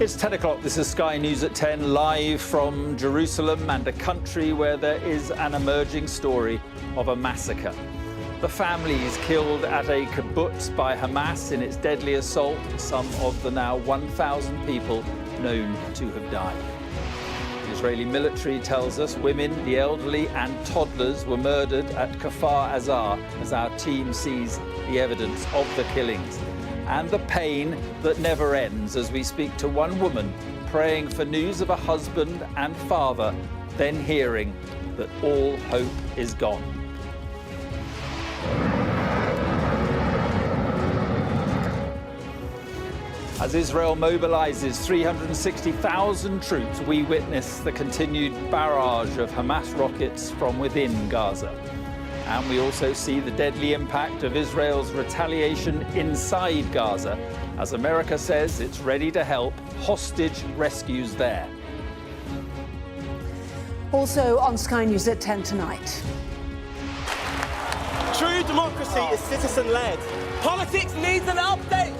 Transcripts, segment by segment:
It's 10 o'clock. This is Sky News at 10, live from Jerusalem and a country where there is an emerging story of a massacre. The families killed at a kibbutz by Hamas in its deadly assault, some of the now 1,000 people known to have died. The Israeli military tells us women, the elderly and toddlers were murdered at Kfar Azar as our team sees the evidence of the killings. And the pain that never ends as we speak to one woman praying for news of a husband and father, then hearing that all hope is gone. As Israel mobilizes 360,000 troops, we witness the continued barrage of Hamas rockets from within Gaza. And we also see the deadly impact of Israel's retaliation inside Gaza, as America says it's ready to help hostage rescues there. Also on Sky News at 10 tonight. True democracy is citizen-led. Politics needs an update.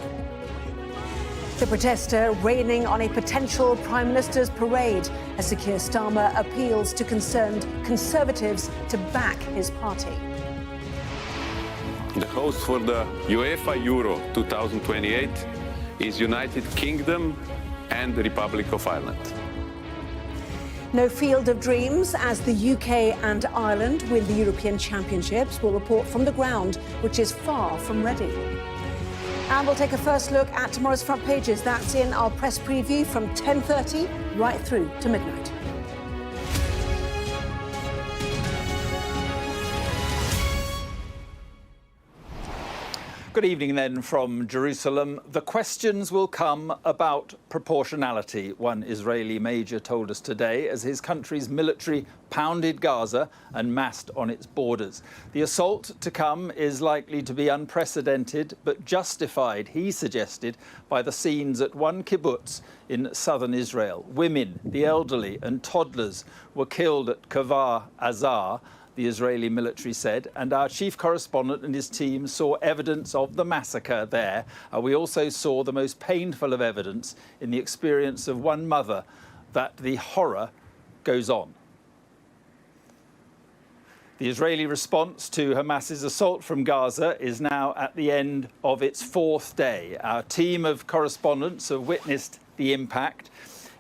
The protester raining on a potential Prime Minister's parade as Keir Starmer appeals to concerned Conservatives to back his party. The host for the UEFA Euro 2028 is United Kingdom and the Republic of Ireland. No field of dreams as the UK and Ireland win the European Championships. We'll report from the ground, which is far from ready. And we'll take a first look at tomorrow's front pages. That's in our press preview from 10:30 right through to midnight. Good evening then from Jerusalem. The questions will come about proportionality, one Israeli major told us today, as his country's military pounded Gaza and massed on its borders. The assault to come is likely to be unprecedented, but justified, he suggested, by the scenes at one kibbutz in southern Israel. Women, the elderly and toddlers were killed at Kfar Azar, the Israeli military said, and our chief correspondent and his team saw evidence of the massacre there. We also saw the most painful of evidence in the experience of one mother, that the horror goes on. The Israeli response to Hamas's assault from Gaza is now at the end of its fourth day. Our team of correspondents have witnessed the impact.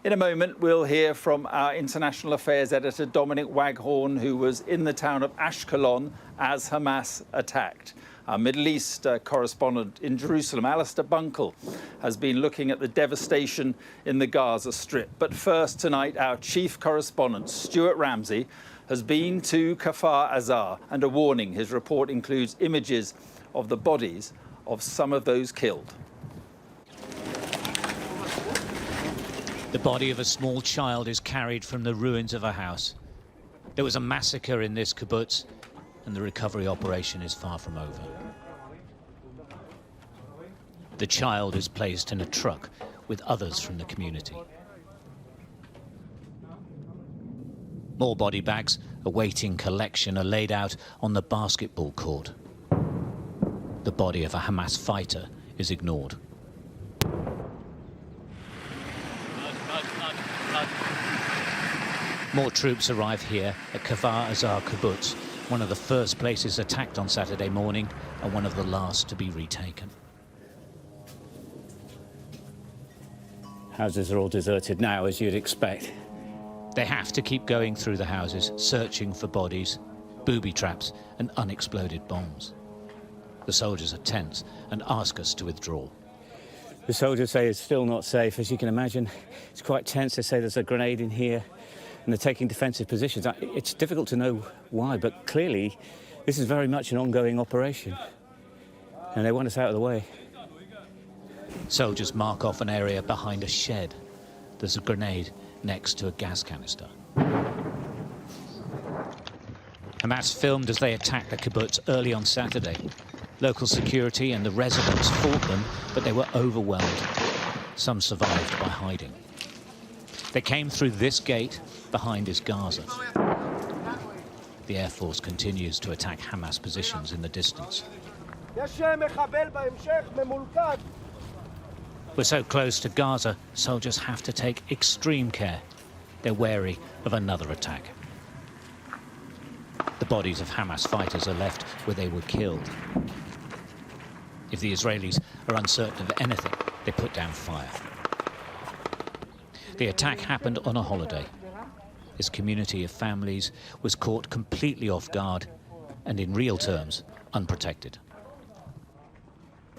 In a moment, we'll hear from our international affairs editor, Dominic Waghorn, who was in the town of Ashkelon as Hamas attacked. Our Middle East correspondent in Jerusalem, Alistair Bunkle, has been looking at the devastation in the Gaza Strip. But first tonight, our chief correspondent, Stuart Ramsey, has been to Kfar Azar, and a warning. His report includes images of the bodies of some of those killed. The body of a small child is carried from the ruins of a house. There was a massacre in this kibbutz, and the recovery operation is far from over. The child is placed in a truck with others from the community. More body bags awaiting collection are laid out on the basketball court. The body of a Hamas fighter is ignored. More troops arrive here at Kfar Azar kibbutz, one of the first places attacked on Saturday morning and one of the last to be retaken. Houses are all deserted now, as you'd expect. They have to keep going through the houses, searching for bodies, booby traps and unexploded bombs. The soldiers are tense and ask us to withdraw. The soldiers say it's still not safe, as you can imagine. It's quite tense. They say there's a grenade in here, and they're taking defensive positions. It's difficult to know why, but clearly this is very much an ongoing operation, and they want us out of the way. Soldiers mark off an area behind a shed. There's a grenade next to a gas canister. Hamas filmed as they attacked the kibbutz early on Saturday. Local security and the residents fought them, but they were overwhelmed. Some survived by hiding. They came through this gate behind is Gaza. The Air Force continues to attack Hamas positions in the distance. We're so close to Gaza, soldiers have to take extreme care. They're wary of another attack. The bodies of Hamas fighters are left where they were killed. If the Israelis are uncertain of anything, they put down fire. The attack happened on a holiday. This community of families was caught completely off guard and, in real terms, unprotected.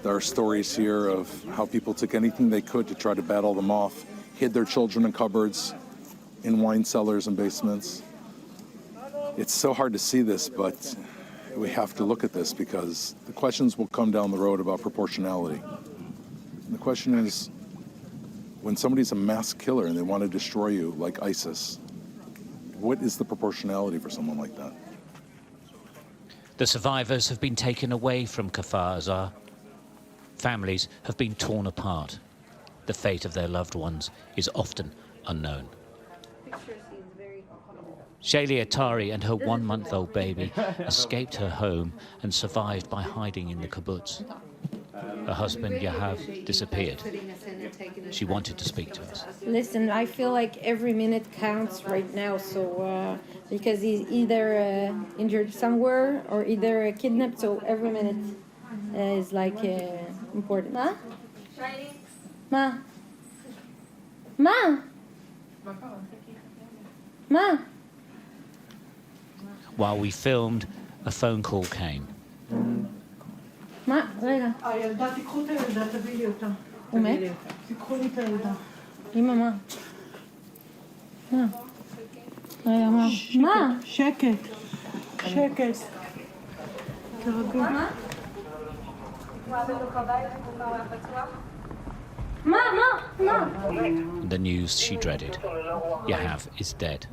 There are stories here of how people took anything they could to try to battle them off, hid their children in cupboards, in wine cellars and basements. It's so hard to see this, but we have to look at this because the questions will come down the road about proportionality. And the question is, when somebody's a mass killer and they want to destroy you like ISIS, what is the proportionality for someone like that? The survivors have been taken away from Kfar Aza. Families have been torn apart. The fate of their loved ones is often unknown. Shayli Atari and her one-month-old baby escaped her home and survived by hiding in the kibbutz. Her husband, Yahav, disappeared. She wanted to speak to us. Listen, I feel like every minute counts right now, so because he's either injured somewhere or either kidnapped, so every minute is like important. Ma? Ma? Ma? Ma? While we filmed, a phone call came. מה? רגע. הילדה, תיקחו את הילדה, תביא לי אותה. הוא מת? תיקחו לי את הילדה. אמא, מה? מה? רגע, מה? מה? שקט. שקט. תרגעו. מה? מה? The news she dreaded. Yahav is dead.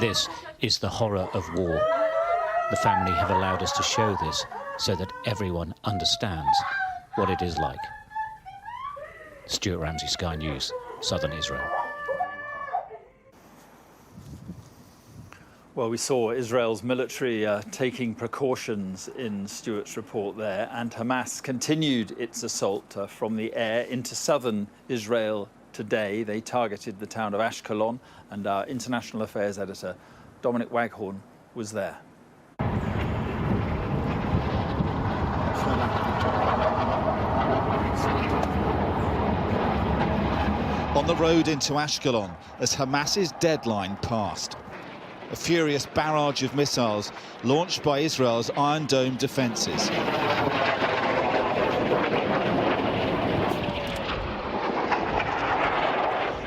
This is the horror of war. The family have allowed us to show this so that everyone understands what it is like. Stuart Ramsey, Sky News, Southern Israel. Well, we saw Israel's military taking precautions in Stuart's report there, and Hamas continued its assault from the air into southern Israel today. They targeted the town of Ashkelon, and our international affairs editor, Dominic Waghorn, was there. On the road into Ashkelon as Hamas's deadline passed. A furious barrage of missiles launched by Israel's Iron Dome defences.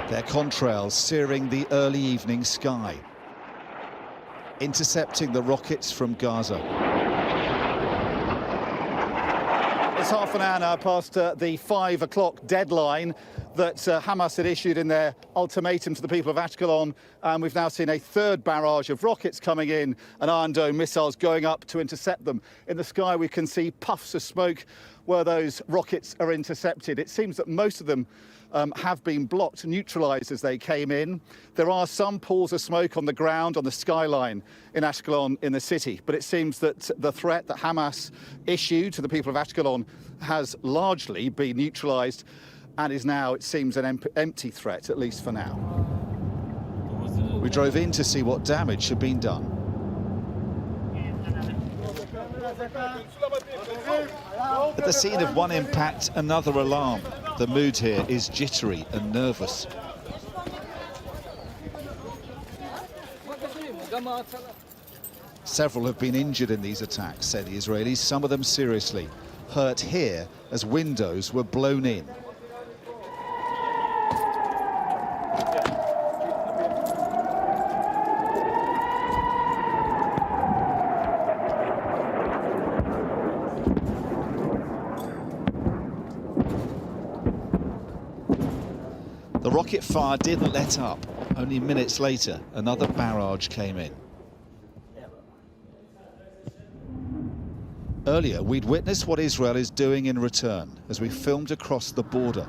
Their contrails searing the early evening sky, intercepting the rockets from Gaza. It's half an hour now past the 5 o'clock deadline that Hamas had issued in their ultimatum to the people of Ashkelon, and we've now seen a third barrage of rockets coming in and Iron Dome missiles going up to intercept them. In the sky we can see puffs of smoke where those rockets are intercepted. It seems that most of them have been blocked, neutralised as they came in. There are some pools of smoke on the ground, on the skyline in Ashkelon in the city, but it seems that the threat that Hamas issued to the people of Ashkelon has largely been neutralised and is now, it seems, an empty threat, at least for now. We drove in to see what damage had been done. At the scene of one impact, another alarm. The mood here is jittery and nervous. Several have been injured in these attacks, say the Israelis, some of them seriously. Hurt here as windows were blown in. The rocket fire didn't let up. Only minutes later, another barrage came in. Earlier, we'd witnessed what Israel is doing in return as we filmed across the border.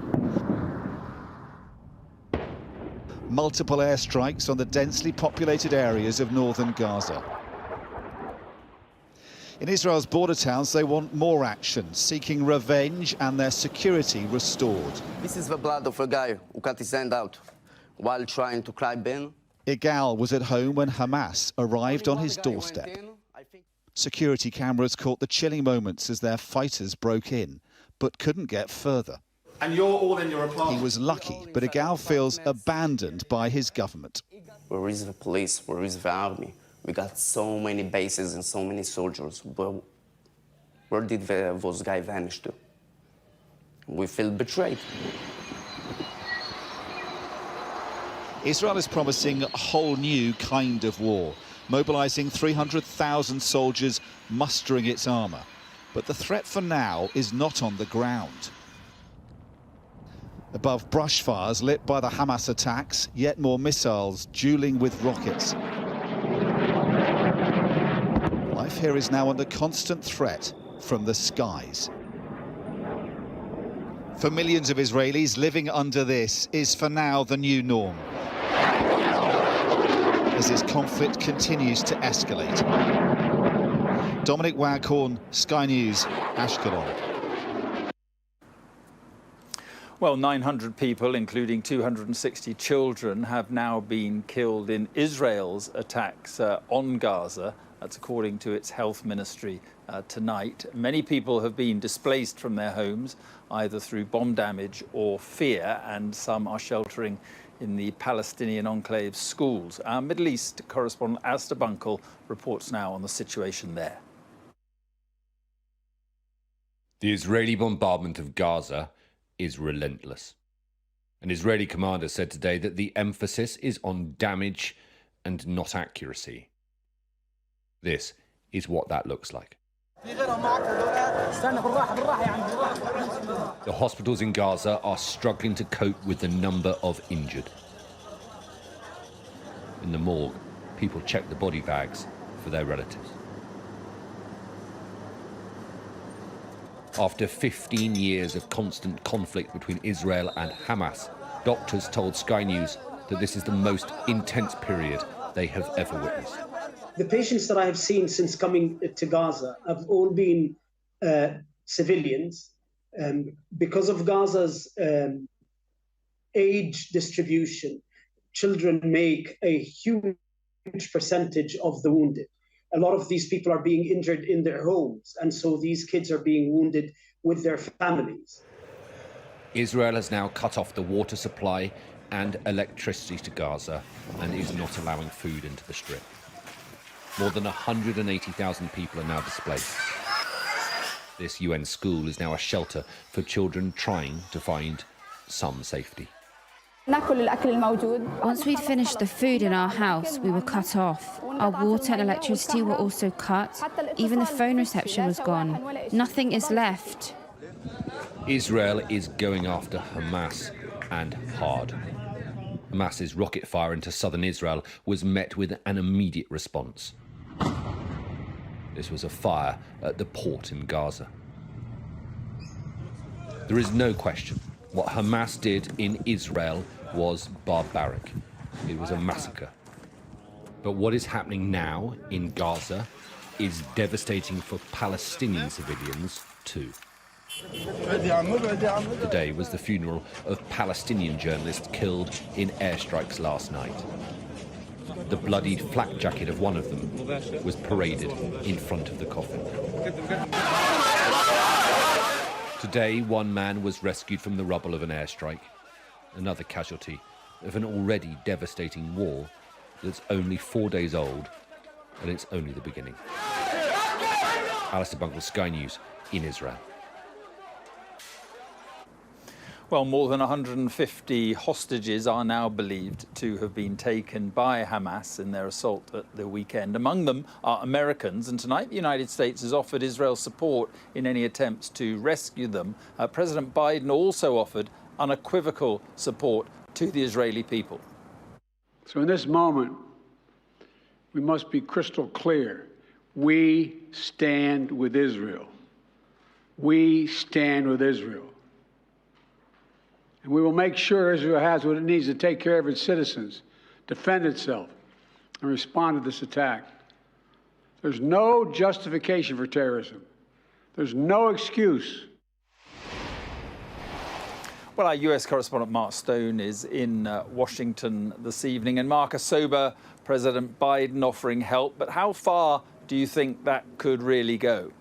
multiple airstrikes on the densely populated areas of northern Gaza. In Israel's border towns, they want more action, seeking revenge and their security restored. This is the blood of a guy who cut his hand out while trying to climb in. Igal was at home when Hamas arrived on his doorstep. Security cameras caught the chilling moments as their fighters broke in, but couldn't get further. And you're all in your apartment. He was lucky, but Igal feels abandoned by his government. Where is the police? Where is the army? We got so many bases and so many soldiers, but where did those guys vanish to? We feel betrayed. Israel is promising a whole new kind of war, mobilizing 300,000 soldiers, mustering its armor. But the threat for now is not on the ground. Above brush fires lit by the Hamas attacks, yet more missiles dueling with rockets. Life here is now under constant threat from the skies. For millions of Israelis, living under this is for now the new norm, as this conflict continues to escalate. Dominic Waghorn, Sky News, Ashkelon. Well, 900 people, including 260 children, have now been killed in Israel's attacks on Gaza. That's according to its health ministry tonight. Many people have been displaced from their homes, either through bomb damage or fear, and some are sheltering in the Palestinian enclave's schools. Our Middle East correspondent Alistair Bunkle reports now on the situation there. The Israeli bombardment of Gaza is relentless. An Israeli commander said today that the emphasis is on damage and not accuracy. This is what that looks like. The hospitals in Gaza are struggling to cope with the number of injured. In the morgue, people check the body bags for their relatives. After 15 years of constant conflict between Israel and Hamas, doctors told Sky News that this is the most intense period they have ever witnessed. The patients that I have seen since coming to Gaza have all been civilians. Because of Gaza's age distribution, children make a huge percentage of the wounded. A lot of these people are being injured in their homes, and so these kids are being wounded with their families. Israel has now cut off the water supply and electricity to Gaza and is not allowing food into the strip. More than 180,000 people are now displaced. This UN school is now a shelter for children trying to find some safety. Once we'd finished the food in our house, we were cut off. Our water and electricity were also cut. Even the phone reception was gone. Nothing is left. Israel is going after Hamas, and hard. Hamas's rocket fire into southern Israel was met with an immediate response. This was a fire at the port in Gaza. There is no question what Hamas did in Israel was barbaric. It was a massacre. But what is happening now in Gaza is devastating for Palestinian civilians too. Today was the funeral of Palestinian journalists killed in airstrikes last night. The bloodied flak jacket of one of them was paraded in front of the coffin. Today, one man was rescued from the rubble of an airstrike, another casualty of an already devastating war that's only 4 days old, and it's only the beginning. Alistair Bunkle, Sky News, in Israel. Well, more than 150 hostages are now believed to have been taken by Hamas in their assault at the weekend. Among them are Americans, and tonight the United States has offered Israel support in any attempts to rescue them. President Biden also offered unequivocal support to the Israeli people. So in this moment, we must be crystal clear. We stand with Israel. We stand with Israel. And we will make sure Israel has what it needs to take care of its citizens, defend itself, and respond to this attack. There's no justification for terrorism. There's no excuse. Well, our US correspondent Mark Stone is in Washington this evening. And Mark, a sober President Biden offering help. But how far do you think that could really go?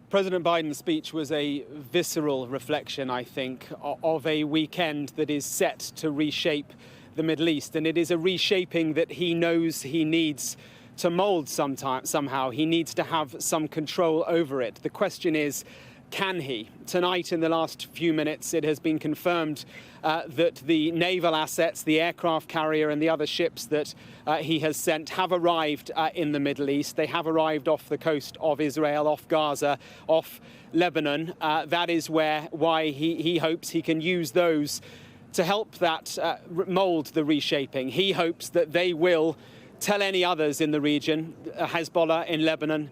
President Biden's speech was a visceral reflection, I think, of a weekend that is set to reshape the Middle East. And it is a reshaping that he knows he needs to mold somehow. He needs to have some control over it. The question is, can he? Tonight, in the last few minutes, it has been confirmed that the naval assets, the aircraft carrier and the other ships that he has sent have arrived in the Middle East. They have arrived off the coast of Israel, off Gaza, off Lebanon. That is why he hopes he can use those to help that mold the reshaping. He hopes that they will tell any others in the region, Hezbollah in Lebanon,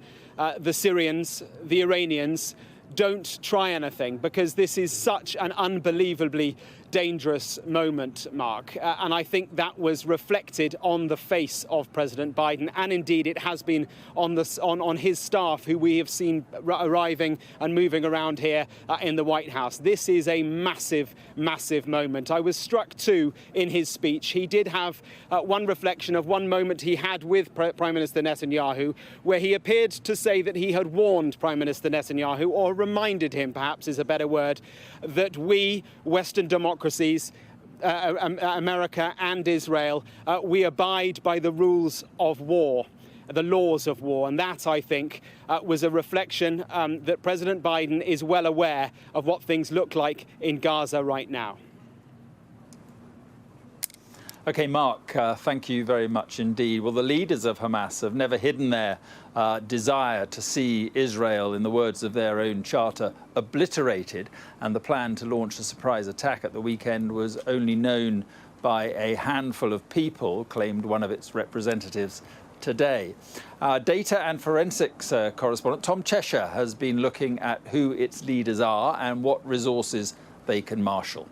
the Syrians, the Iranians, don't try anything, because this is such an unbelievably dangerous moment, Mark. And I think that was reflected on the face of President Biden. And indeed, it has been on his staff, who we have seen arriving and moving around here in the White House. This is a massive, massive moment. I was struck, too, in his speech. He did have one reflection of one moment he had with Prime Minister Netanyahu, where he appeared to say that he had warned Prime Minister Netanyahu, or reminded him, perhaps is a better word, that we, Western democracies, America and Israel, we abide by the rules of war, the laws of war. And that, I think, was a reflection that President Biden is well aware of what things look like in Gaza right now. OK, Mark, thank you very much indeed. Well, the leaders of Hamas have never hidden their desire to see Israel, in the words of their own charter, obliterated. And the plan to launch a surprise attack at the weekend was only known by a handful of people, claimed one of its representatives today. Data and forensics correspondent Tom Cheshire has been looking at who its leaders are and what resources they can marshal.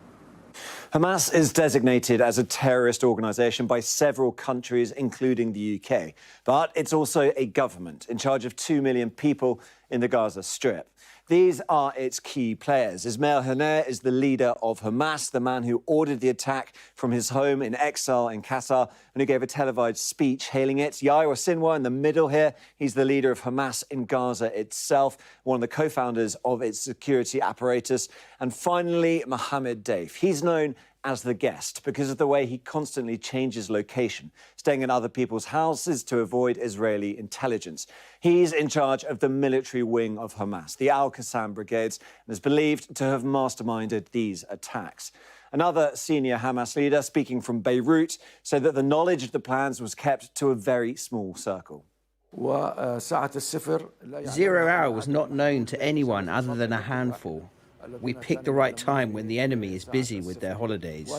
Hamas is designated as a terrorist organisation by several countries, including the UK. But it's also a government in charge of 2 million people in the Gaza Strip. These are its key players. Ismail Haniyeh is the leader of Hamas, the man who ordered the attack from his home in exile in Qatar and who gave a televised speech hailing it. Yahya Sinwar in the middle here. He's the leader of Hamas in Gaza itself, one of the co-founders of its security apparatus. And finally, Mohammed Deif. He's known as the guest because of the way he constantly changes location, staying in other people's houses to avoid Israeli intelligence. He's in charge of the military wing of Hamas, the Al-Qassam brigades, and is believed to have masterminded these attacks. Another senior Hamas leader, speaking from Beirut, said that the knowledge of the plans was kept to a very small circle. 0 hour was not known to anyone other than a handful. We picked the right time when the enemy is busy with their holidays.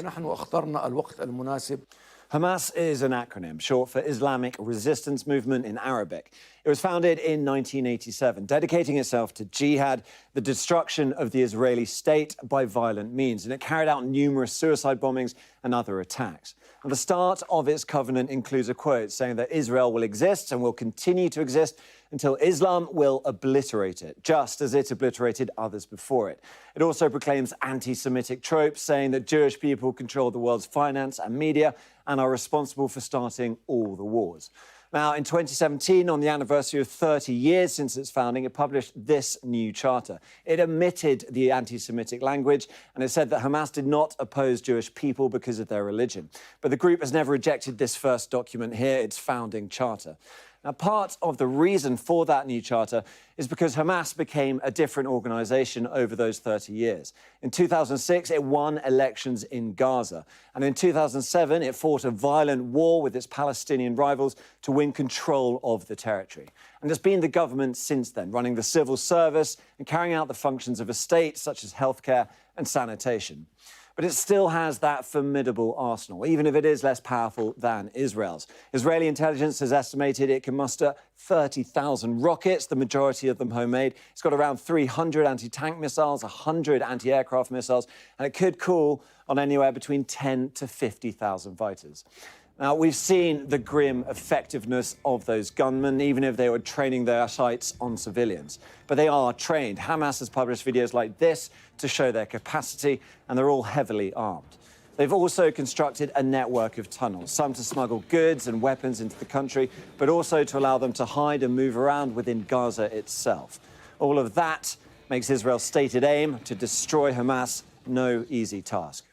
Hamas is an acronym, short for Islamic Resistance Movement in Arabic. It was founded in 1987, dedicating itself to jihad, the destruction of the Israeli state by violent means, and it carried out numerous suicide bombings and other attacks. And the start of its covenant includes a quote saying that Israel will exist and will continue to exist until Islam will obliterate it, just as it obliterated others before it. It also proclaims anti-Semitic tropes, saying that Jewish people control the world's finance and media and are responsible for starting all the wars. Now, in 2017, on the anniversary of 30 years since its founding, it published this new charter. It omitted the anti-Semitic language, and it said that Hamas did not oppose Jewish people because of their religion. But the group has never rejected this first document here, its founding charter. Now, part of the reason for that new charter is because Hamas became a different organisation over those 30 years. In 2006, it won elections in Gaza. And in 2007, it fought a violent war with its Palestinian rivals to win control of the territory. And it's been the government since then, running the civil service and carrying out the functions of a state, such as healthcare and sanitation. but it still has that formidable arsenal, even if it is less powerful than Israel's. Israeli intelligence has estimated it can muster 30,000 rockets, the majority of them homemade. It's got around 300 anti-tank missiles, 100 anti-aircraft missiles, and it could call on anywhere between 10 to 50,000 fighters. Now, we've seen the grim effectiveness of those gunmen, even if they were training their sights on civilians. But they are trained. Hamas has published videos like this to show their capacity, and they're all heavily armed. They've also constructed a network of tunnels, some to smuggle goods and weapons into the country, but also to allow them to hide and move around within Gaza itself. All of that makes Israel's stated aim to destroy Hamas no easy task.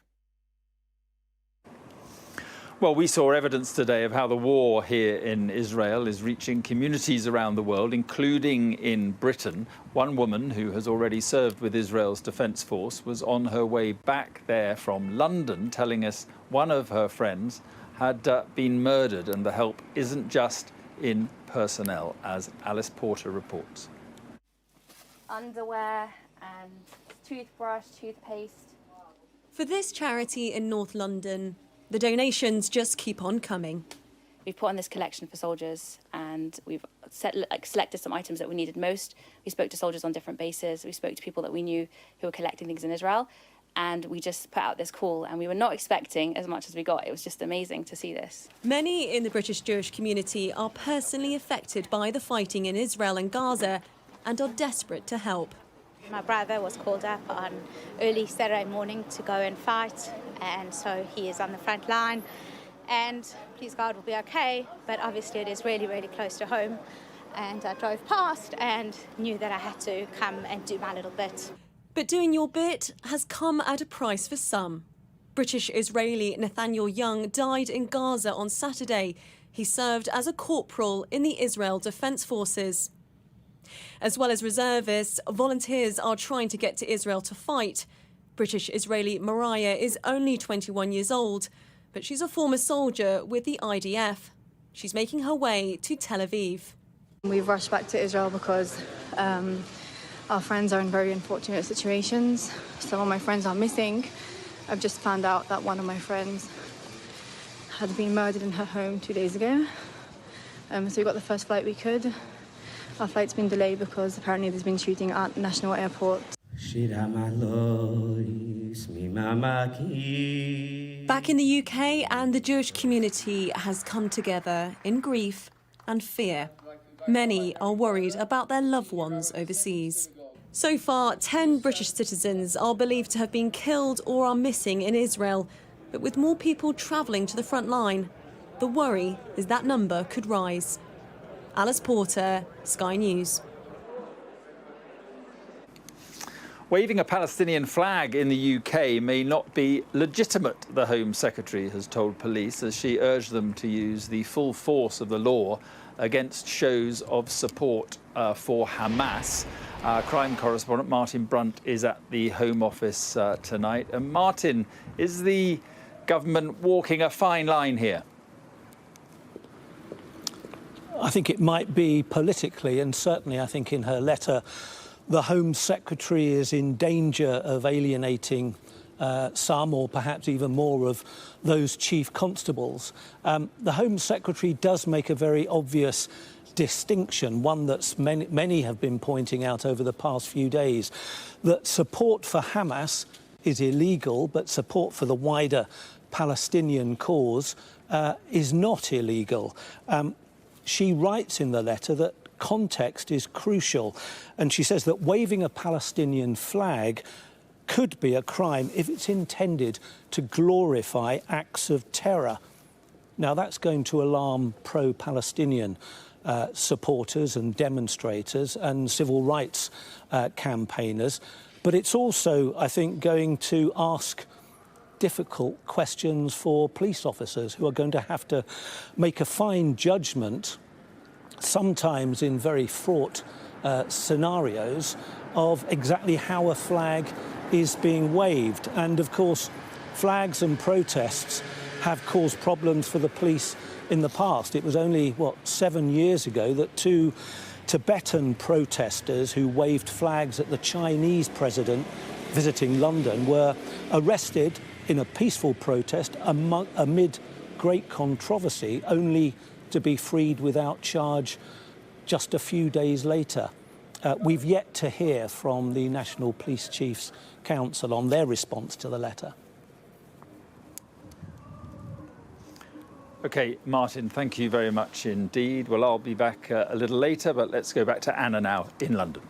Well, we saw evidence today of how the war here in Israel is reaching communities around the world, including in Britain. One woman who has already served with Israel's Defence Force was on her way back there from London, telling us one of her friends had been murdered, and the help isn't just in personnel, as Alice Porter reports. Underwear and toothbrush, toothpaste. For this charity in North London, the donations just keep on coming. We've put on this collection for soldiers, and we've selected some items that we needed most. We spoke to soldiers on different bases. We spoke to people that we knew who were collecting things in Israel, and we just put out this call, and we were not expecting as much as we got. It was just amazing to see this. Many in the British Jewish community are personally affected by the fighting in Israel and Gaza and are desperate to help. My brother was called up on early Saturday morning to go and fight, and so he is on the front line, and please God will be okay, but obviously it is really, really close to home, and I drove past and knew that I had to come and do my little bit. But doing your bit has come at a price for some. British-Israeli Nathaniel Young died in Gaza on Saturday. He served as a corporal in the Israel Defence Forces. As well as reservists, volunteers are trying to get to Israel to fight. British-Israeli Mariah is only 21 years old, but she's a former soldier with the IDF. She's making her way to Tel Aviv. We've rushed back to Israel because our friends are in very unfortunate situations. Some of my friends are missing. I've just found out that one of my friends had been murdered in her home 2 days ago. So we got the first flight we could. Our flight's been delayed because apparently there's been shooting at National Airport. Back in the UK, and the Jewish community has come together in grief and fear. Many are worried about their loved ones overseas. So far, 10 British citizens are believed to have been killed or are missing in Israel. But with more people travelling to the front line, the worry is that number could rise. Alice Porter, Sky News. Waving a Palestinian flag in the UK may not be legitimate, the Home Secretary has told police, as she urged them to use the full force of the law against shows of support for Hamas. Our crime correspondent Martin Brunt is at the Home Office tonight. And Martin, is the government walking a fine line here? I think it might be politically, and certainly I think in her letter, the Home Secretary is in danger of alienating some, or perhaps even more, of those chief constables. The Home Secretary does make a very obvious distinction, one that many have been pointing out over the past few days, that support for Hamas is illegal, but support for the wider Palestinian cause is not illegal. She writes in the letter that context is crucial, and she says that waving a Palestinian flag could be a crime if it's intended to glorify acts of terror. Now, that's going to alarm pro-Palestinian supporters and demonstrators and civil rights campaigners, but it's also, I think, going to ask difficult questions for police officers who are going to have to make a fine judgment, sometimes in very fraught scenarios, of exactly how a flag is being waved. And of course, flags and protests have caused problems for the police in the past. It was only, 7 years ago that 2 Tibetan protesters who waved flags at the Chinese president visiting London were arrested in a peaceful protest amid great controversy, only to be freed without charge just a few days later. We've yet to hear from the National Police Chiefs Council on their response to the letter. OK, Martin, thank you very much indeed. Well, I'll be back a little later, but let's go back to Anna now in London.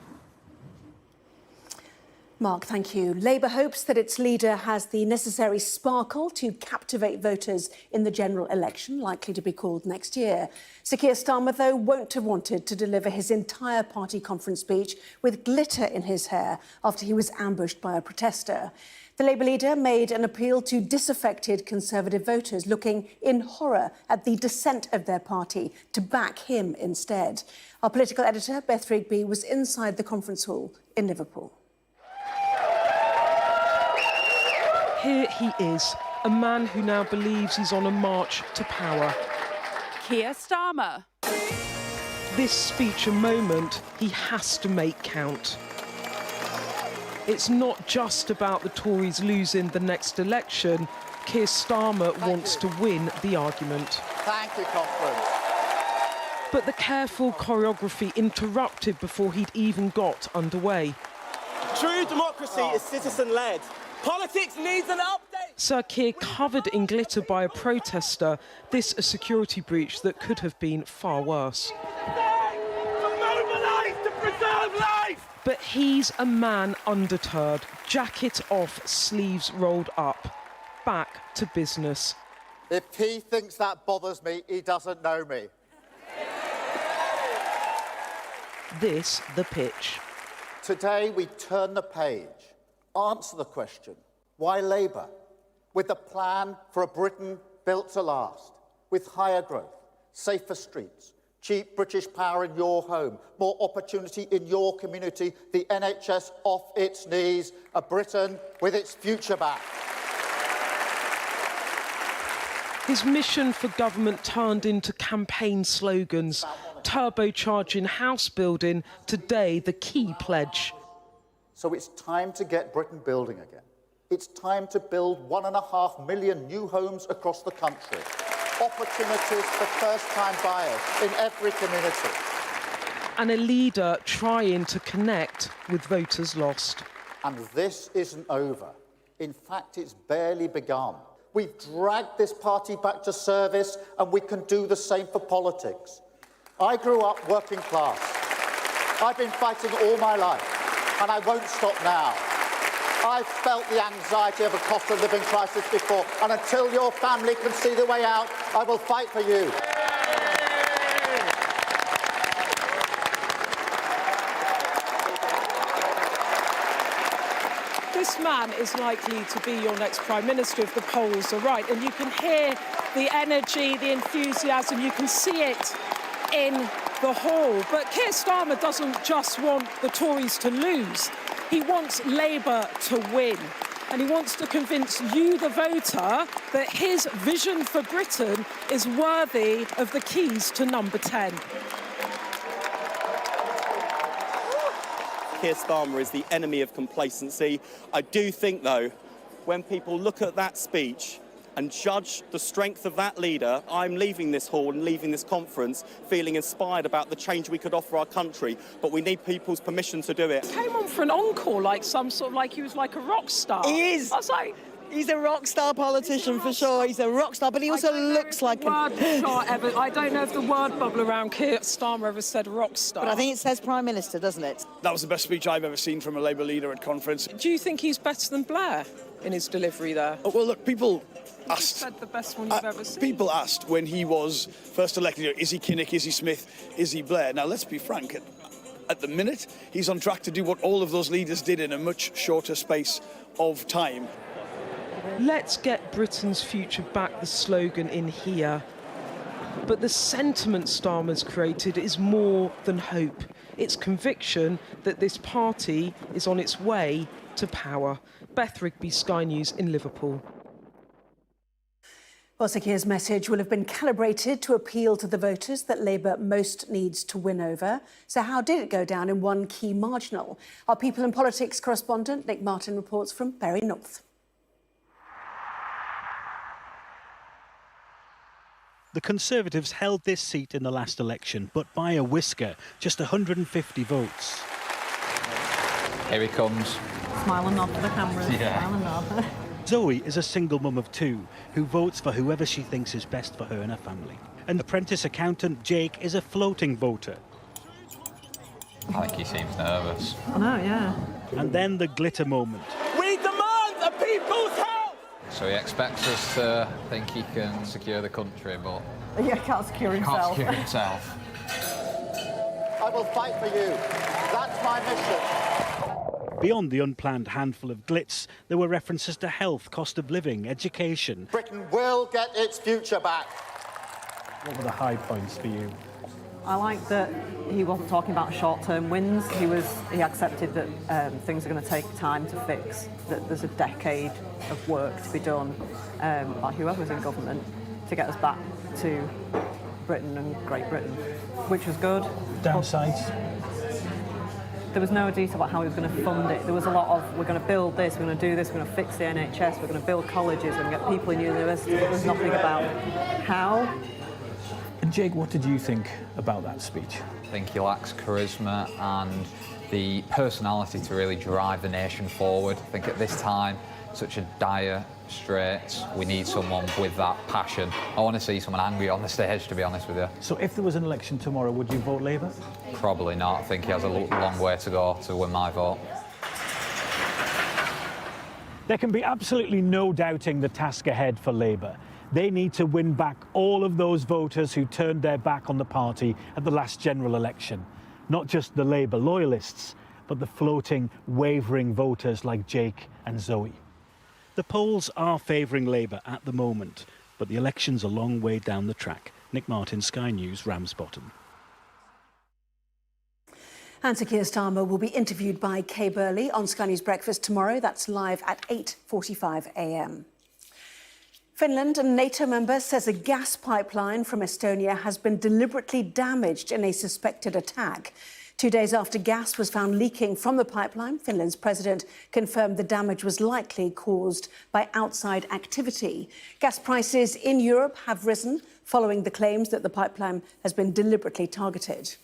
Mark, thank you. Labour hopes that its leader has the necessary sparkle to captivate voters in the general election, likely to be called next year. Sir Keir Starmer, though, won't have wanted to deliver his entire party conference speech with glitter in his hair after he was ambushed by a protester. The Labour leader made an appeal to disaffected Conservative voters, looking in horror at the dissent of their party to back him instead. Our political editor, Beth Rigby, was inside the conference hall in Liverpool. Here he is, a man who now believes he's on a march to power. Keir Starmer. This speech a moment he has to make count. It's not just about the Tories losing the next election. Keir Starmer wants to win the argument. Thank you, Conference. But the careful choreography interrupted before he'd even got underway. True democracy is citizen-led. Politics needs an update. Sir Keir covered in glitter by a protester, this a security breach that could have been far worse. But he's a man undeterred, jacket off, sleeves rolled up, back to business. If he thinks that bothers me, he doesn't know me. This, the pitch. Today we turn the page, answer the question, why Labour? With a plan for a Britain built to last, with higher growth, safer streets, cheap British power in your home, more opportunity in your community, the NHS off its knees, a Britain with its future back. His mission for government turned into campaign slogans, turbocharging house building, today the key pledge. So it's time to get Britain building again. It's time to build 1.5 million new homes across the country. Opportunities for first-time buyers in every community. And a leader trying to connect with voters lost. And this isn't over. In fact, it's barely begun. We've dragged this party back to service, and we can do the same for politics. I grew up working class. I've been fighting all my life, and I won't stop now. I've felt the anxiety of a cost of living crisis before, and until your family can see the way out, I will fight for you. This man is likely to be your next Prime Minister if the polls are right, and you can hear the energy, the enthusiasm, you can see it in the hall. But Keir Starmer doesn't just want the Tories to lose. He wants Labour to win, and he wants to convince you, the voter, that his vision for Britain is worthy of the keys to number 10. Keir Starmer is the enemy of complacency. I do think, though, when people look at that speech and judge the strength of that leader, I'm leaving this hall and leaving this conference feeling inspired about the change we could offer our country, but we need people's permission to do it. He came on for an encore, like he was like a rock star. He is. I was like, he's a rock star politician for sure. He's a rock star, but he also looks like I don't know if the word bubble around Keir Starmer ever said rock star. But I think it says Prime Minister, doesn't it? That was the best speech I've ever seen from a Labour leader at conference. Do you think he's better than Blair in his delivery there? Oh, well, look, people asked. Said the best one you've ever seen. People asked when he was first elected, is he Kinnock, is he Smith, is he Blair? Now, let's be frank. At the minute, he's on track to do what all of those leaders did in a much shorter space of time. Let's get Britain's future back, the slogan in here. But the sentiment Starmer's created is more than hope. It's conviction that this party is on its way to power. Beth Rigby, Sky News in Liverpool. Well, Sir Keir's message will have been calibrated to appeal to the voters that Labour most needs to win over. So how did it go down in one key marginal? Our People and Politics correspondent, Nick Martin, reports from Bury North. The Conservatives held this seat in the last election, but by a whisker, just 150 votes. Here he comes. Smile and nod to the cameras. Yeah. Smile and nod. Zoe is a single mum of two who votes for whoever she thinks is best for her and her family. And apprentice accountant Jake is a floating voter. I think he seems nervous. I know, yeah. And then the glitter moment. We demand a people's health! So he expects us to think he can secure the country, but... Yeah, can't secure himself. Can't secure himself. I will fight for you. That's my mission. Beyond the unplanned handful of glitz, there were references to health, cost of living, education. Britain will get its future back. What were the high points for you? I like that he wasn't talking about short-term wins. He accepted that things are going to take time to fix, that there's a decade of work to be done by whoever's in government to get us back to Britain and Great Britain, which was good. Downsides? There was no detail about how he was going to fund it. There was a lot of, we're going to build this, we're going to do this, we're going to fix the NHS, we're going to build colleges, we're going to get people in university, but there's nothing about how. And Jake, what did you think about that speech? I think he lacks charisma and the personality to really drive the nation forward. I think at this time, such a dire straits, we need someone with that passion. I want to see someone angry on the stage, to be honest with you. So if there was an election tomorrow, would you vote Labour? Probably not. I think he has a long way to go to win my vote. There can be absolutely no doubting the task ahead for Labour. They need to win back all of those voters who turned their back on the party at the last general election. Not just the Labour loyalists, but the floating, wavering voters like Jake and Zoe. The polls are favouring Labour at the moment, but the election's a long way down the track. Nick Martin, Sky News, Ramsbottom. And Sir Keir Starmer will be interviewed by Kay Burley on Sky News Breakfast tomorrow. That's live at 8:45 a.m. Finland, a NATO member, says a gas pipeline from Estonia has been deliberately damaged in a suspected attack. 2 days after gas was found leaking from the pipeline, Finland's president confirmed the damage was likely caused by outside activity. Gas prices in Europe have risen following the claims that the pipeline has been deliberately targeted.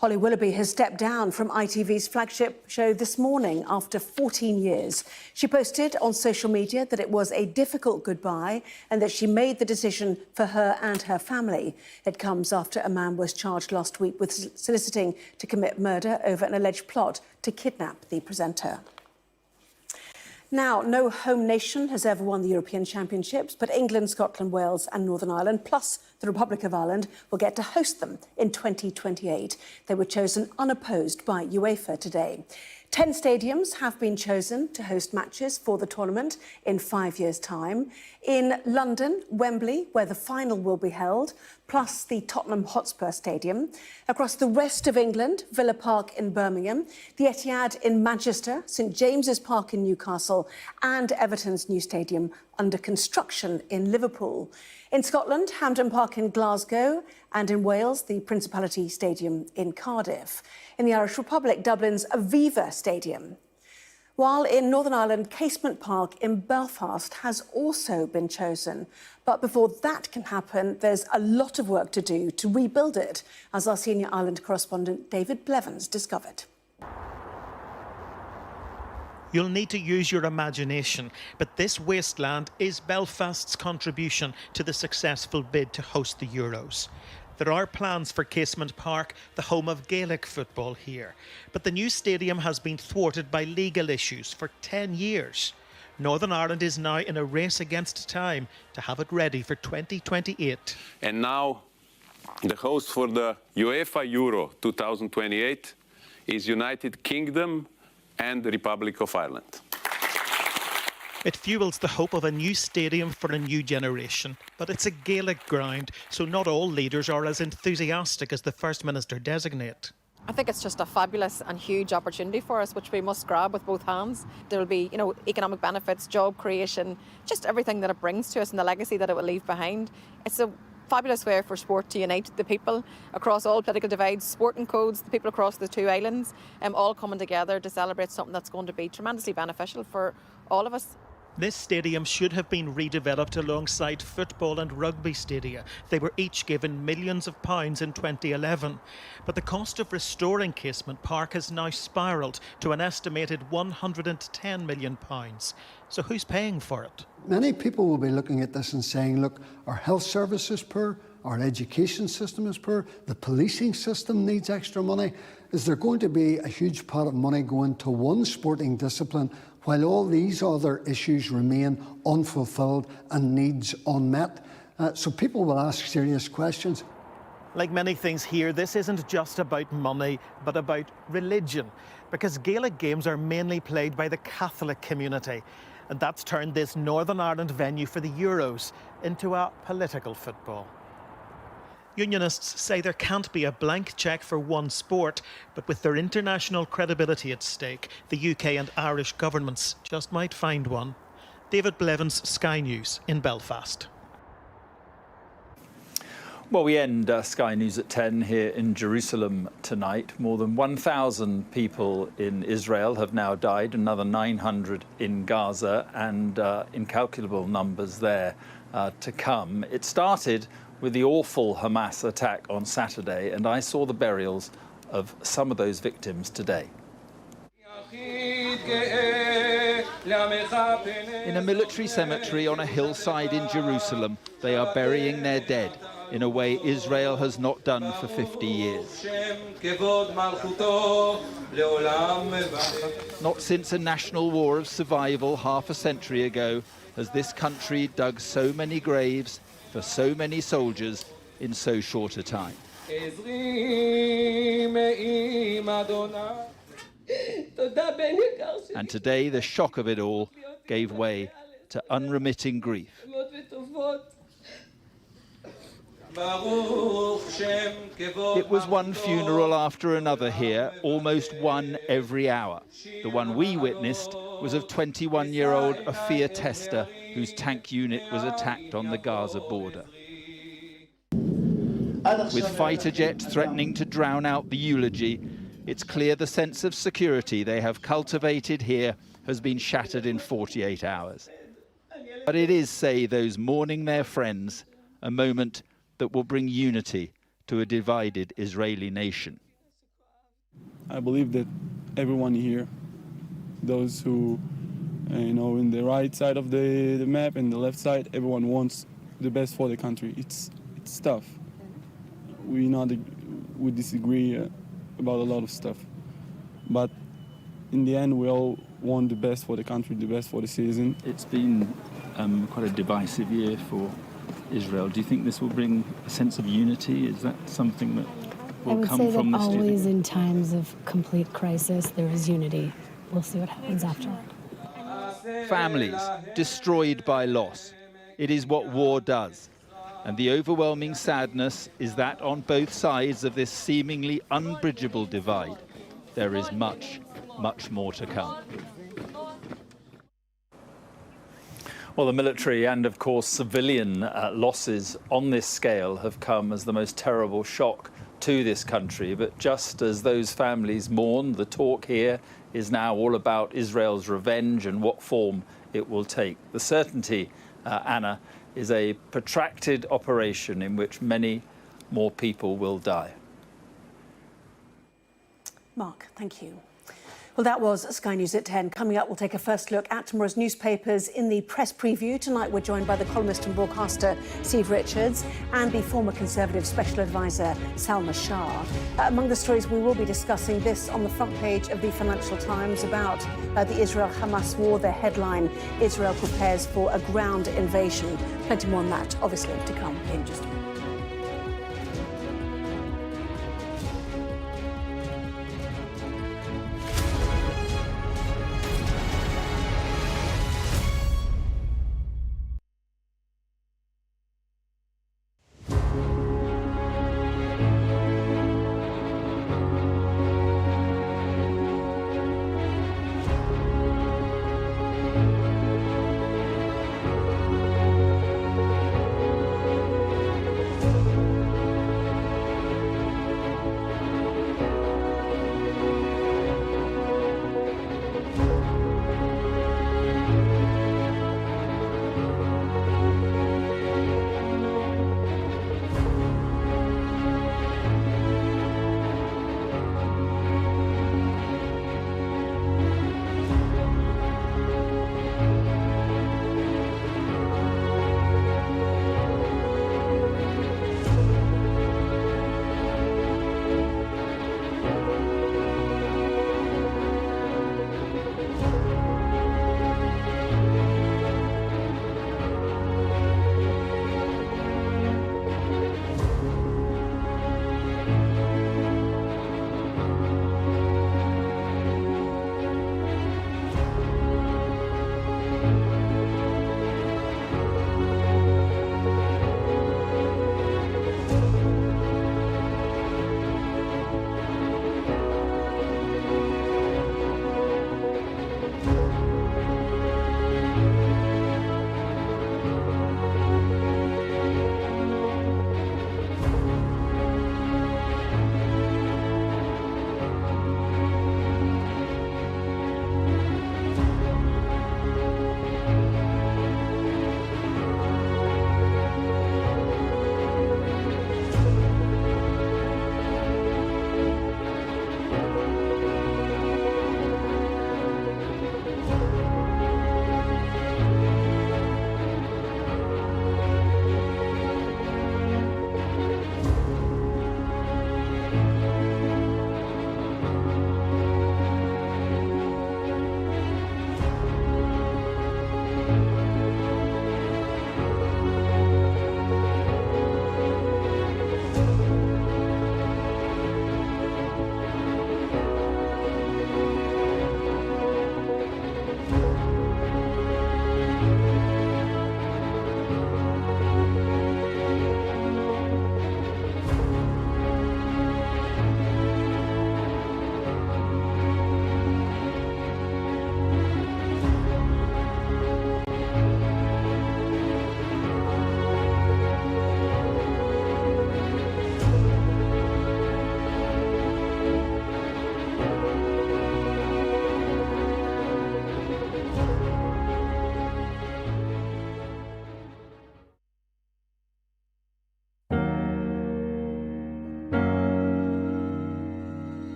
Holly Willoughby has stepped down from ITV's flagship show this morning after 14 years. She posted on social media that it was a difficult goodbye and that she made the decision for her and her family. It comes after a man was charged last week with soliciting to commit murder over an alleged plot to kidnap the presenter. Now, no home nation has ever won the European Championships, but England, Scotland, Wales and Northern Ireland, plus the Republic of Ireland, will get to host them in 2028. They were chosen unopposed by UEFA today. 10 stadiums have been chosen to host matches for the tournament in 5 years' time. In London, Wembley, where the final will be held, plus the Tottenham Hotspur Stadium. Across the rest of England, Villa Park in Birmingham, the Etihad in Manchester, St James's Park in Newcastle, and Everton's new stadium under construction in Liverpool. In Scotland, Hampden Park in Glasgow, and in Wales, the Principality Stadium in Cardiff. In the Irish Republic, Dublin's Aviva Stadium. While in Northern Ireland, Casement Park in Belfast has also been chosen. But before that can happen, there's a lot of work to do to rebuild it, as our senior Ireland correspondent David Blevins discovered. You'll need to use your imagination, but this wasteland is Belfast's contribution to the successful bid to host the Euros. There are plans for Casement Park, the home of Gaelic football here, but the new stadium has been thwarted by legal issues for 10 years. Northern Ireland is now in a race against time to have it ready for 2028. And now, the host for the UEFA Euro 2028 is United Kingdom and the Republic of Ireland. It fuels the hope of a new stadium for a new generation, but it's a Gaelic ground, so not all leaders are as enthusiastic as the First Minister designate. I think it's just a fabulous and huge opportunity for us, which we must grab with both hands. There will be, economic benefits, job creation, just everything that it brings to us and the legacy that it will leave behind. It's a fabulous way for sport to unite the people across all political divides, sporting codes, the people across the two islands, all coming together to celebrate something that's going to be tremendously beneficial for all of us. This stadium should have been redeveloped alongside football and rugby stadia. They were each given millions of pounds in 2011. But the cost of restoring Casement Park has now spiralled to an estimated £110 million. So who's paying for it? Many people will be looking at this and saying, look, our health service is poor, our education system is poor, the policing system needs extra money. Is there going to be a huge pot of money going to one sporting discipline while all these other issues remain unfulfilled and needs unmet? So people will ask serious questions. Like many things here, this isn't just about money, but about religion, because Gaelic games are mainly played by the Catholic community, and that's turned this Northern Ireland venue for the Euros into a political football. Unionists say there can't be a blank cheque for one sport, but with their international credibility at stake, the UK and Irish governments just might find one. David Blevins, Sky News in Belfast. Well, we end Sky News at 10 here in Jerusalem tonight. More than 1,000 people in Israel have now died, another 900 in Gaza, and incalculable numbers there to come. It started with the awful Hamas attack on Saturday, and I saw the burials of some of those victims today. In a military cemetery on a hillside in Jerusalem, they are burying their dead in a way Israel has not done for 50 years. Not since a national war of survival half a century ago has this country dug so many graves for so many soldiers in so short a time. And today the shock of it all gave way to unremitting grief. It was one funeral after another here, almost one every hour. The one we witnessed was of 21-year-old Afia Tester, whose tank unit was attacked on the Gaza border. With fighter jets threatening to drown out the eulogy, it's clear the sense of security they have cultivated here has been shattered in 48 hours. But it is, say those mourning their friends, a moment that will bring unity to a divided Israeli nation. I believe that everyone here, those who, in the right side of the map and the left side, everyone wants the best for the country. It's tough. We disagree about a lot of stuff, but in the end, we all want the best for the country, the best for the citizen. It's been quite a divisive year for Israel. Do you think this will bring a sense of unity? Is that something that will come from this? I would say that always in times of complete crisis, there is unity. We'll see what happens afterward. Families destroyed by loss. It is what war does. And the overwhelming sadness is that on both sides of this seemingly unbridgeable divide, there is much, much more to come. Well, the military and, of course, civilian losses on this scale have come as the most terrible shock to this country. But just as those families mourn, the talk here is now all about Israel's revenge and what form it will take. The certainty, Anna, is a protracted operation in which many more people will die. Mark, thank you. Well, that was Sky News at 10. Coming up, we'll take a first look at tomorrow's newspapers in the press preview. Tonight, we're joined by the columnist and broadcaster Steve Richards and the former Conservative Special Advisor Salma Shah. Among the stories we will be discussing, this on the front page of the Financial Times about the Israel-Hamas war. Their headline, Israel prepares for a ground invasion. Plenty more on that, obviously, to come in just a minute.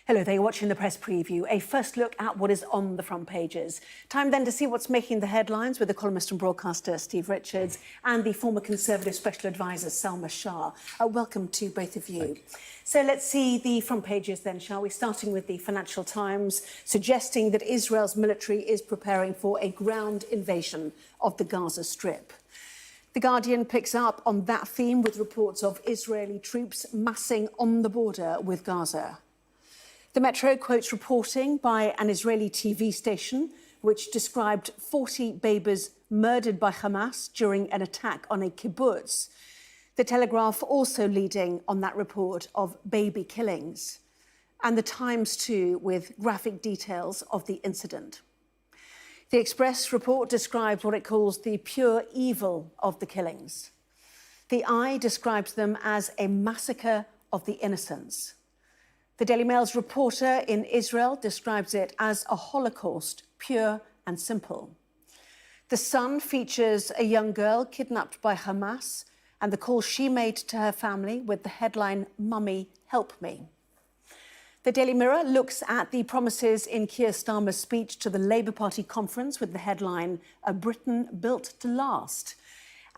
Hello there, you're watching the press preview, a first look at what is on the front pages. Time then to see what's making the headlines with the columnist and broadcaster Steve Richards and the former Conservative Special Advisor Salma Shah. Welcome to both of you. So let's see the front pages then, shall we? Starting with the Financial Times, suggesting that Israel's military is preparing for a ground invasion of the Gaza Strip. The Guardian picks up on that theme with reports of Israeli troops massing on the border with Gaza. The Metro quotes reporting by an Israeli TV station which described 40 babies murdered by Hamas during an attack on a kibbutz. The Telegraph also leading on that report of baby killings. And the Times too, with graphic details of the incident. The Express report describes what it calls the pure evil of the killings. The Eye describes them as a massacre of the innocents. The Daily Mail's reporter in Israel describes it as a Holocaust, pure and simple. The Sun features a young girl kidnapped by Hamas and the call she made to her family with the headline, "Mummy, help me." The Daily Mirror looks at the promises in Keir Starmer's speech to the Labour Party conference with the headline, "A Britain Built to Last."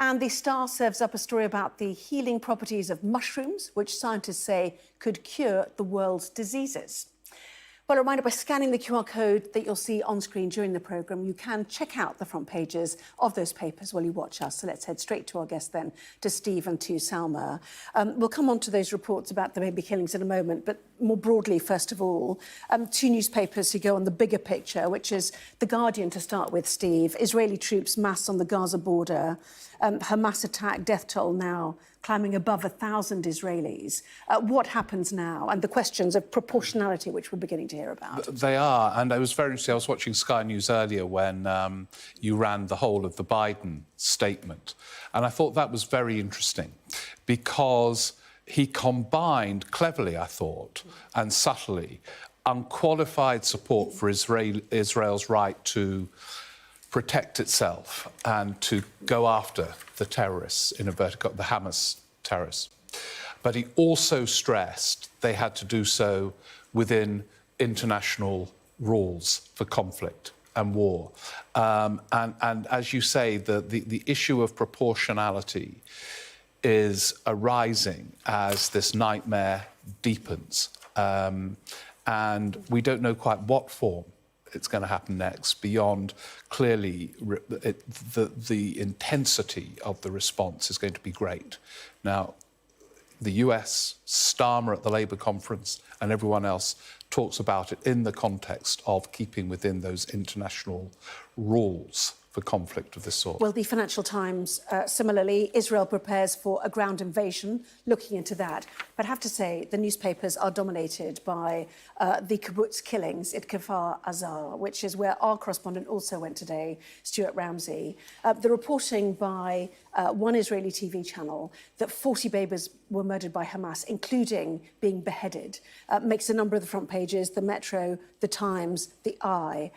And the Star serves up a story about the healing properties of mushrooms, which scientists say could cure the world's diseases. Well, a reminder, by scanning the QR code that you'll see on screen during the programme, you can check out the front pages of those papers while you watch us. So let's head straight to our guest then, to Steve and to Salma. We'll come on to those reports about the baby killings in a moment, but more broadly, first of all, two newspapers who go on the bigger picture, which is The Guardian to start with, Steve. Israeli troops mass on the Gaza border. Hamas attack, death toll now climbing above 1,000 Israelis. What happens now? And the questions of proportionality, which we're beginning to hear about. They are, and I was watching Sky News earlier when you ran the whole of the Biden statement, and I thought that was very interesting because he combined cleverly, I thought, and subtly, unqualified support for Israel's right to protect itself and to go after the terrorists, in inverted commas, the Hamas terrorists. But he also stressed they had to do so within international rules for conflict and war. And as you say, the issue of proportionality is arising as this nightmare deepens. And we don't know quite what form it's going to happen next, beyond clearly the intensity of the response is going to be great. Now, the US, Starmer at the Labour conference and everyone else talks about it in the context of keeping within those international rules for conflict of this sort. Well, the Financial Times, similarly, Israel prepares for a ground invasion, looking into that. But I have to say, the newspapers are dominated by the kibbutz killings at Kfar Aza, which is where our correspondent also went today, Stuart Ramsey. The reporting by one Israeli TV channel that 40 babies were murdered by Hamas, including being beheaded, makes a number of the front pages, the Metro, the Times, the Eye.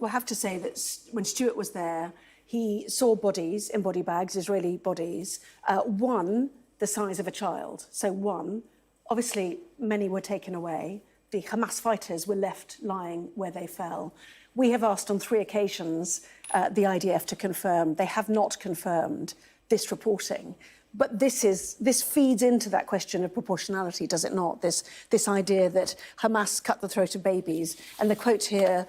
We'll have to say that when Stuart was there, he saw bodies in body bags, Israeli bodies, one the size of a child. So one, obviously many were taken away. The Hamas fighters were left lying where they fell. We have asked on 3 occasions the IDF to confirm. They have not confirmed this reporting. But this feeds into that question of proportionality, does it not? This idea that Hamas cut the throat of babies. And the quote here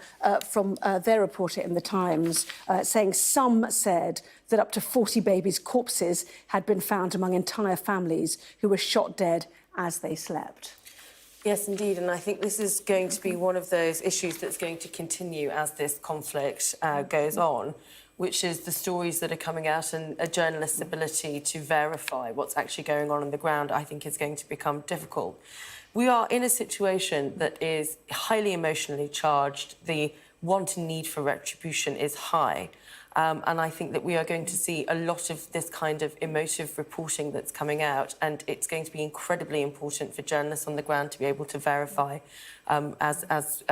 from their reporter in the Times saying some said that up to 40 babies' corpses had been found among entire families who were shot dead as they slept. Yes, indeed. And I think this is going to be one of those issues that's going to continue as this conflict goes on, which is the stories that are coming out, and a journalist's ability to verify what's actually going on the ground, I think, is going to become difficult. We are in a situation that is highly emotionally charged. The want and need for retribution is high. And I think that we are going to see a lot of this kind of emotive reporting that's coming out, and it's going to be incredibly important for journalists on the ground to be able to verify as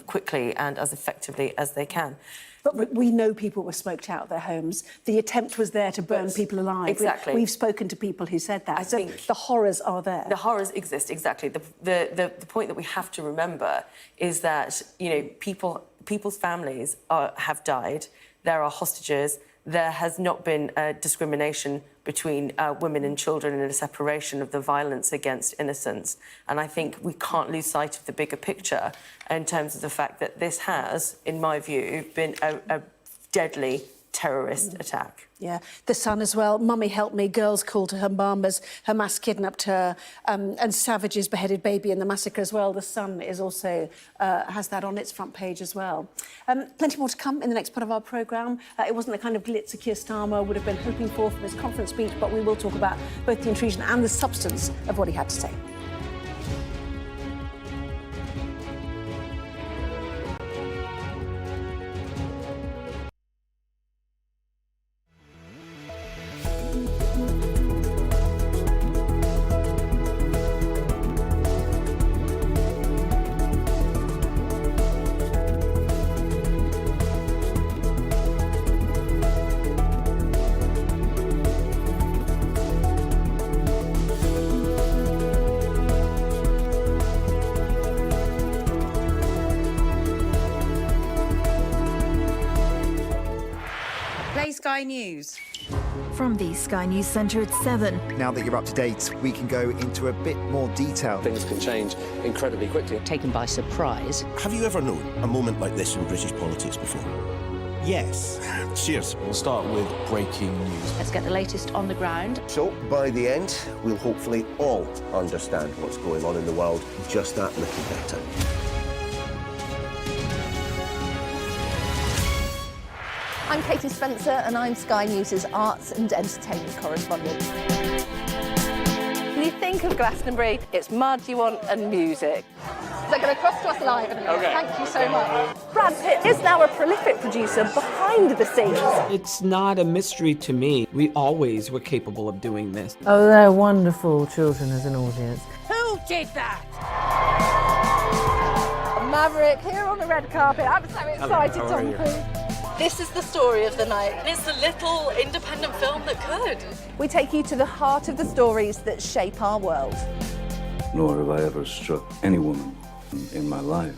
quickly and as effectively as they can. But we know people were smoked out of their homes. The attempt was there to burn people alive. Exactly. We've spoken to people who said that. So the horrors are there. The horrors exist, exactly. The point that we have to remember is that, you know, people's families have died. There are hostages. There has not been discrimination between women and children and a separation of the violence against innocents. And I think we can't lose sight of the bigger picture in terms of the fact that this has, in my view, been a deadly terrorist attack. Yeah, the son as well. Mummy help me. Girls called to her mum as Hamas kidnapped her, and savages beheaded baby in the massacre as well. The Sun is also has that on its front page as well. Plenty more to come in the next part of our programme. It wasn't the kind of glitz Keir Starmer would have been hoping for from his conference speech, but we will talk about both the intrusion and the substance of what he had to say. Sky News. From the Sky News Centre at 7. Now that you're up to date, we can go into a bit more detail. Things can change incredibly quickly. Taken by surprise. Have you ever known a moment like this in British politics before? Yes. Cheers. We'll start with breaking news. Let's get the latest on the ground. So, by the end, we'll hopefully all understand what's going on in the world just that little better. I'm Katie Spencer and I'm Sky News' arts and entertainment correspondent. When you think of Glastonbury, it's mud you want and music. They're going to cross to us live in a minute. Okay. Thank you so much. Brad Pitt is now a prolific producer behind the scenes. It's not a mystery to me. We always were capable of doing this. Oh, they're wonderful children as an audience. Who did that? Maverick here on the red carpet. I'm so excited, Tom Cruise. This is the story of the night. It's the little independent film that could. We take you to the heart of the stories that shape our world. Nor have I ever struck any woman in my life.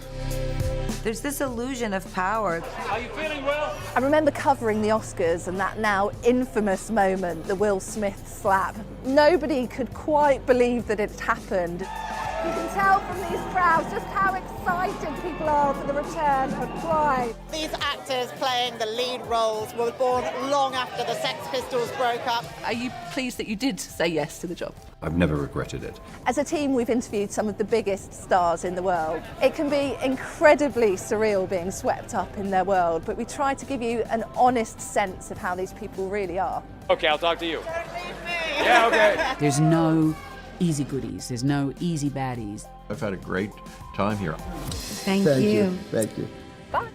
There's this illusion of power. Are you feeling well? I remember covering the Oscars and that now infamous moment, the Will Smith slap. Nobody could quite believe that it happened. You can tell from these crowds just how excited people are for the return of Pride. These actors playing the lead roles were born long after the Sex Pistols broke up. Are you pleased that you did say yes to the job? I've never regretted it. As a team, we've interviewed some of the biggest stars in the world. It can be incredibly surreal being swept up in their world, but we try to give you an honest sense of how these people really are. Okay, I'll talk to you. Don't leave me. Yeah, okay. There's no easy goodies. There's no easy baddies. I've had a great time here. Thank you. Thank you. Bye.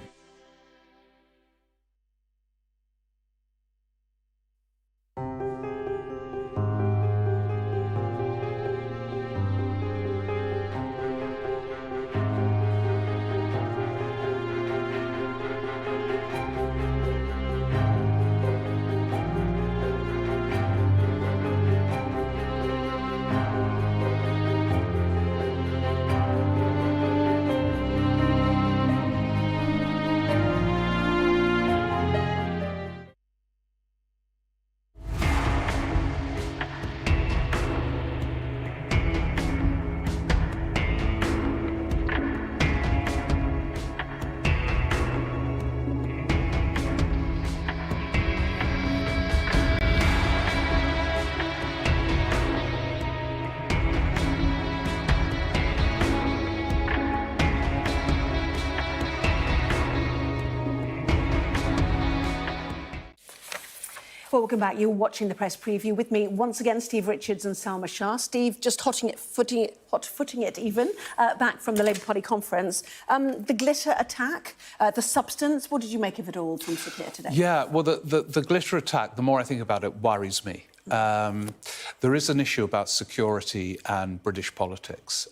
Welcome back. You're watching the press preview with me once again, Steve Richards and Salma Shah. Steve, just hot-footing it even, back from the Labour Party conference. The glitter attack, the substance, what did you make of it all from Sakir today? Yeah, well, the glitter attack, the more I think about it, worries me. There is an issue about security and British politics.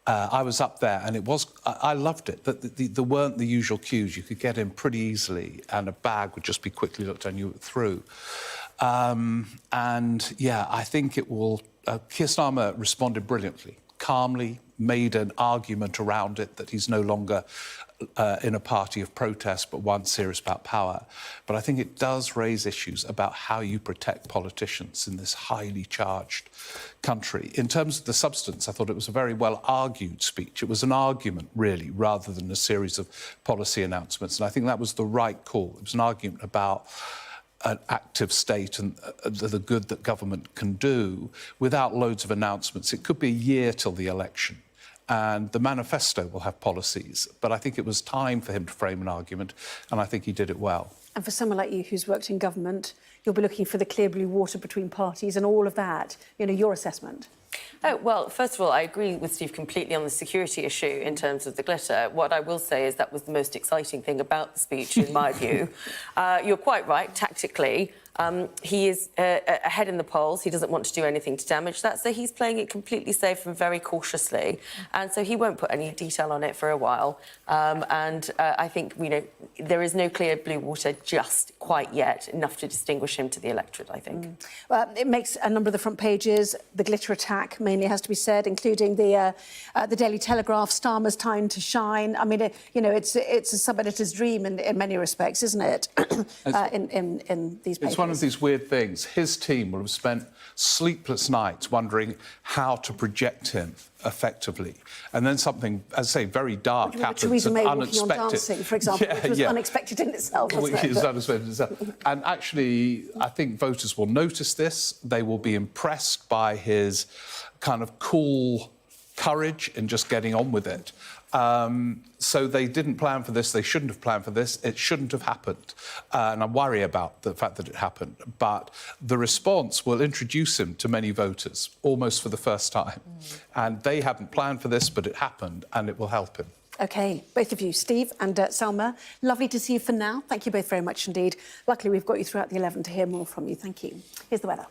I was up there and I loved it. There weren't the usual queues. You could get in pretty easily and a bag would just be quickly looked and you were through. Yeah, I think it will... Keir Starmer responded brilliantly, calmly, made an argument around it that he's no longer in a party of protest, but one serious about power. But I think it does raise issues about how you protect politicians in this highly charged country. In terms of the substance, I thought it was a very well-argued speech. It was an argument, really, rather than a series of policy announcements. And I think that was the right call. It was an argument about an active state and the good that government can do without loads of announcements. It could be a year till the election. And the manifesto will have policies. But I think it was time for him to frame an argument, and I think he did it well. And for someone like you who's worked in government, you'll be looking for the clear blue water between parties and all of that. You know, your assessment. Oh, well, first of all, I agree with Steve completely on the security issue in terms of the glitter. What I will say is that was the most exciting thing about the speech, in my view. You're quite right, tactically. He is ahead in the polls. He doesn't want to do anything to damage that, so he's playing it completely safe and very cautiously. And so he won't put any detail on it for a while. I think, you know, there is no clear blue water just quite yet, enough to distinguish him to the electorate, I think. Well, it makes a number of the front pages. The glitter attack, mainly, has to be said, including the Daily Telegraph, Starmer's time to shine. I mean, you know, it's a sub-editor's dream in many respects, isn't it, in these papers? It's one of these weird things. His team will have spent sleepless nights wondering how to project him effectively. And then something, as I say, very dark happens. Theresa May unexpected. Walking on Dancing, for example, which was unexpected in itself, wasn't it? It was unexpected in itself. And actually, I think voters will notice this. They will be impressed by his kind of cool courage in just getting on with it. So they didn't plan for this. They shouldn't have planned for this. It shouldn't have happened. And I worry about the fact that it happened. But the response will introduce him to many voters, almost for the first time. And they haven't planned for this, but it happened, and it will help him. OK, both of you, Steve and Salma, lovely to see you for now. Thank you both very much indeed. Luckily, we've got you throughout the 11 to hear more from you. Thank you. Here's the weather.